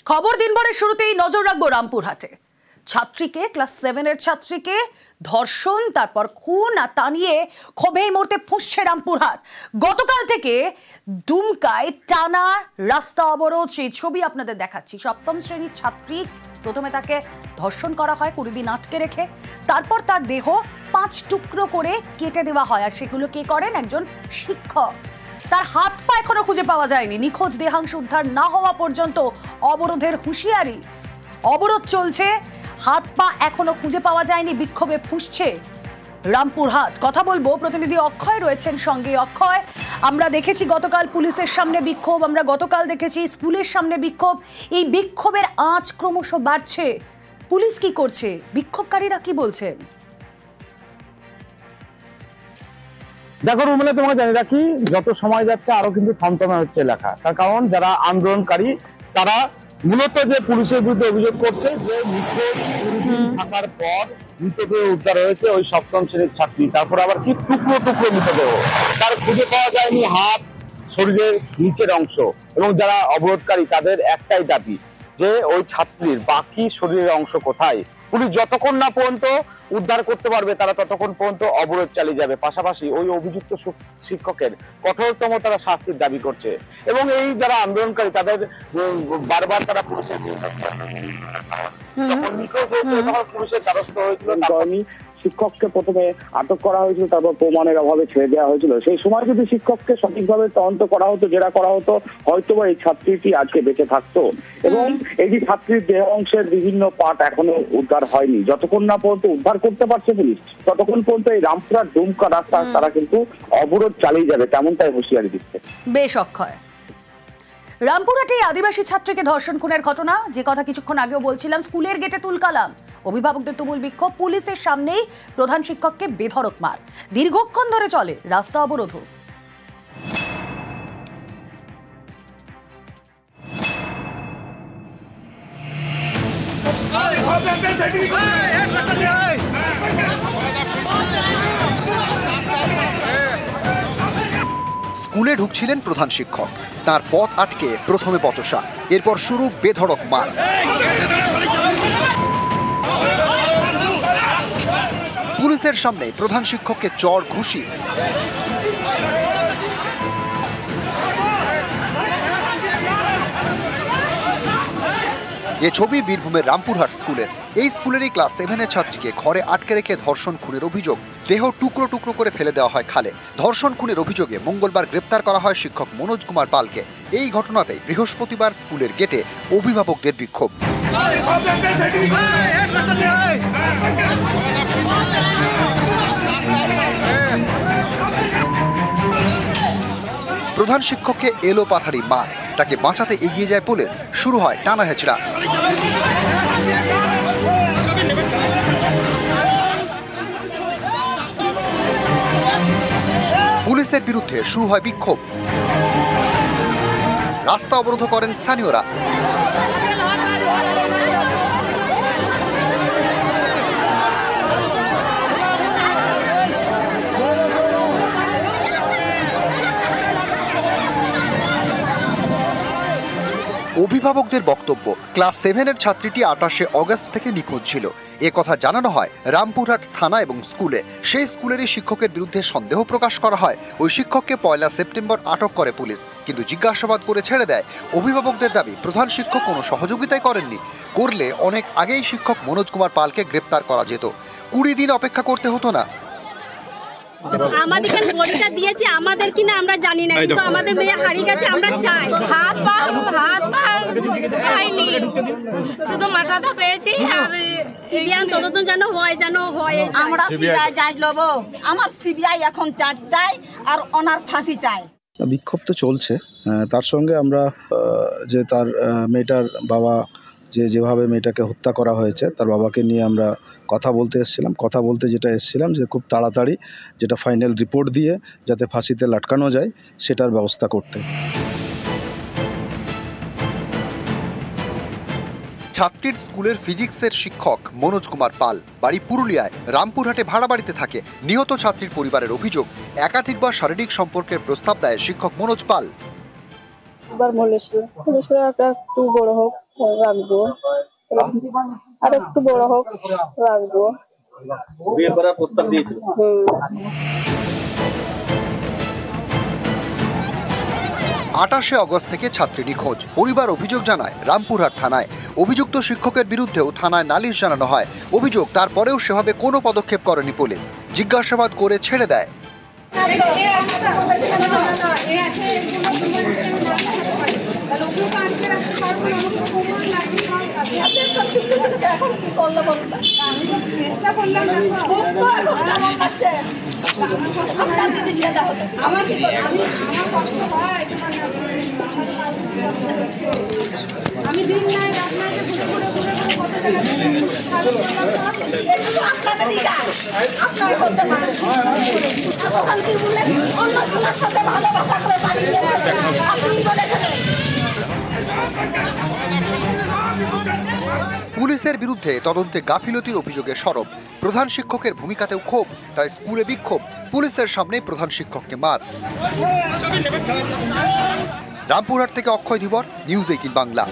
খবর দিনভরের শুরুতেই নজর রাখবো রামপুরহাটে। ছাত্রীকে ক্লাস 7-এর ছাত্রীকে ধর্ষণ তারপর খুন আর তা নিয়ে ক্ষোভে এই মুহূর্তে ফুঁসছে রামপুরহাট। গতকাল থেকে দুমকায় টানা রাস্তা অবরোধ, সেই ছবি আপনাদের দেখাচ্ছি। 7ম শ্রেণীর ছাত্রী, প্রথমে তাকে ধর্ষণ করা হয় 20 দিন আটকে রেখে, তারপর তার দেহ 5 টুকরো করে কেটে দেওয়া হয়। আর সেগুলো কে করেন? একজন শিক্ষক। তার হাত পা এখনো খুঁজে পাওয়া যায়নি। নিখোঁজ দেহাংশ উদ্ধার না হওয়া পর্যন্ত অবরোধের হুঁশিয়ারি। অবরোধ চলছে, হাত পা এখনো খুঁজে পাওয়া যায়নি, বিক্ষোভে ফুঁসছে রামপুরহাট। কথা বলবো, প্রতিনিধি অক্ষয় রয়েছেন সঙ্গে। অক্ষয়, আমরা দেখেছি গতকাল পুলিশের সামনে বিক্ষোভ, আমরা গতকাল দেখেছি স্কুলের সামনে বিক্ষোভ। এই বিক্ষোভের আঁচ ক্রমশ বাড়ছে। পুলিশ কি করছে? বিক্ষোভকারীরা কি বলছেন? দেখো রুমেলা, তোমাকে জানিয়ে রাখি, যত সময় যাচ্ছে আরো কিন্তু থমথমে হচ্ছে এলাকা। তার কারণ যারা আন্দোলনকারী তারা মূলত যে পুলিশের বিরুদ্ধে অভিযোগ করছে যে নিখোঁজ থাকার পর মৃতদেহ উদ্ধার হয়েছে ওই 7ম শ্রেণীর ছাত্রী, তারপর আবার কি টুকরো টুকরো মৃতদেহ, তার খুঁজে পাওয়া যায়নি হাত, শরীরের নিচের অংশ। এবং যারা অবরোধকারী তাদের একটাই দাবি যে ওই ছাত্রীর বাকি শরীরের অংশ কোথায়। পুলিশ যতক্ষণ না পর্যন্ত উদ্ধার করতে পারবে তারা ততক্ষণ পর্যন্ত অবরোধ চালিয়ে যাবে। পাশাপাশি ওই অভিযুক্ত শিক্ষকের কঠোরতম তারা শাস্তির দাবি করছে। এবং এই যারা আন্দোলনকারী তাদের বারবার তারা পুলিশের পুলিশের দ্বারস্থ হয়েছিল। শিক্ষককে প্রথমে আটক করা হয়েছিল, তারপর প্রমাণের অভাবে ছেড়ে দেওয়া হয়েছিল। সেই সময় যদি শিক্ষককে সঠিকভাবে তদন্ত করা হতো, জেরা করা হতো, হয়তোবা এই ছাত্রীটি আজকে বেঁচে থাকতো। এবং এই যে ছাত্রীর দেহ অংশের বিভিন্ন পার্ট এখনো উদ্ধার হয়নি, যতক্ষণ না পর্যন্ত উদ্ধার করতে পারছে পুলিশ ততক্ষণ পর্যন্ত এই রামপুরহাট দুমকা রাস্তা তারা কিন্তু অবরোধ চালিয়ে যাবে, তেমনটাই হুঁশিয়ারি দিচ্ছে। বেশ অক্ষয়, রামপুরহাটে আদিবাসী ছাত্রীকে ধর্ষণ খুনের ঘটনা, যে কথা কিছুক্ষণ আগেও বলছিলাম, স্কুলের গেটে তুলকালাম, অভিভাবকদের তুমুল বিক্ষোভ, পুলিশের সামনেই প্রধান শিক্ষককে বেধড়ক মার, দীর্ঘক্ষণ ধরে চলে রাস্তা অবরোধ। স্কুলে ঢুকছিলেন প্রধান শিক্ষক, তার পথ আটকে প্রথমে বচসা, এরপর শুরু বেধড়ক মার। পুলিশের সামনে প্রধান শিক্ষককে চড় ঘুষি। এ ছবি বীরভূমের রামপুরহাট স্কুলের। এই স্কুলেরই ক্লাস 7-এর ছাত্রীকে ঘরে আটকে রেখে ধর্ষণ খুনের অভিযোগ। দেহ টুকরো টুকরো করে ফেলে দেওয়া হয় খালে। ধর্ষণ খুনের অভিযোগে মঙ্গলবার গ্রেপ্তার করা হয় শিক্ষক মনোজ কুমার পালকে। এই ঘটনাতে বৃহস্পতিবার স্কুলের গেটে অভিভাবকদের বিক্ষোভ। প্রধান শিক্ষককে এলো পাথারি মার, তাকে বাঁচাতে এগিয়ে যায় পুলিশ, শুরু হয় টানা হেঁচড়া। পুলিশের বিরুদ্ধে শুরু হয় বিক্ষোভ, রাস্তা অবরোধ করেন স্থানীয়রা। অভিভাবকদের বক্তব্য, ক্লাস 7-এর ছাত্রীটি 28শে অগস্ট থেকে নিখোঁজ ছিল। এ কথা জানানো হয় রামপুরহাট থানা এবং স্কুলে। সেই স্কুলেরই শিক্ষকের বিরুদ্ধে সন্দেহ প্রকাশ করা হয়। ওই শিক্ষককে 1 সেপ্টেম্বর আটক করে পুলিশ, কিন্তু জিজ্ঞাসাবাদ করে ছেড়ে দেয়। অভিভাবকদের দাবি প্রধান শিক্ষক কোনো সহযোগিতাই করেননি, করলে অনেক আগেই শিক্ষক মনোজ কুমার পালকে গ্রেপ্তার করা যেত, 20 দিন অপেক্ষা করতে হতো না। আমাদেরকে বডিটা দিয়েছে, আমাদের কিনা আমরা জানি না, কিন্তু আমাদের মেয়ে হারিয়ে গেছে। আমরা চাই হাত পা পাইনি, শুধু মাথাটা পেয়েছি। আর সিবিআই তদন্ত যেন হয়, আমরা সিবিআই যাই লব, আমার সিবিআই এখন চাই আর ওনার ফাঁসি চাই। বিক্ষোভ তো চলছে, তার সঙ্গে আমরা যে তার মেয়েটার বাবা যেভাবে মেয়েটাকে হত্যা করা হয়েছে তার বাবাকে নিয়ে আমরা কথা বলতে এসেছিলাম যে খুব তাড়াতাড়ি যেটা ফাইনাল রিপোর্ট দিয়ে যাতে ফাঁসিতে লটকানো যায় সেটার ব্যবস্থা করতে। ছাত্রীর স্কুলের ফিজিক্সের শিক্ষক মনোজ কুমার পাল, বাড়ি পুরুলিয়ায়, রামপুরহাটে ভাড়া বাড়িতে থাকে। নিহত ছাত্রীর পরিবারের অভিযোগ, একাধিকবার শারীরিক সম্পর্কের প্রস্তাব দেয় শিক্ষক মনোজ পাল। এবার মল্লেশ্বরে একটু বড় হোক রাখবো, আর একটু বড় হোক রাখবো। বিয়ে করার প্রস্তাব দিয়েছিল। 28 অগস্ট থেকে ছাত্রী নিখোঁজ। পরিবার অভিযোগ জানায় রামপুরহাট থানায়। অভিযুক্ত শিক্ষকের বিরুদ্ধেও থানায় নালিশ জানানো হয়। অভিযোগ তারপরেও সেভাবে কোনো পদক্ষেপ করেনি পুলিশ, জিজ্ঞাসাবাদ করে ছেড়ে দেয়। আমি দিন নাই রাত নাই আপনাদেরই কাজ, আপনারা করতে পারেন। এখন কি বললেন অন্য জনের সাথে ভালোবাসা করে বাড়ি আপনি বলেছিলেন। পুলিশের বিরুদ্ধে তদন্তে গাফিলতির অভিযোগে সরব। প্রধান শিক্ষকের ভূমিকাতেও ক্ষোভ, তাই স্কুলে বিক্ষোভ। পুলিশের সামনে প্রধান শিক্ষককে মার। রামপুরহাট থেকে অক্ষয় ধীবর, নিউজ 18 বাংলা।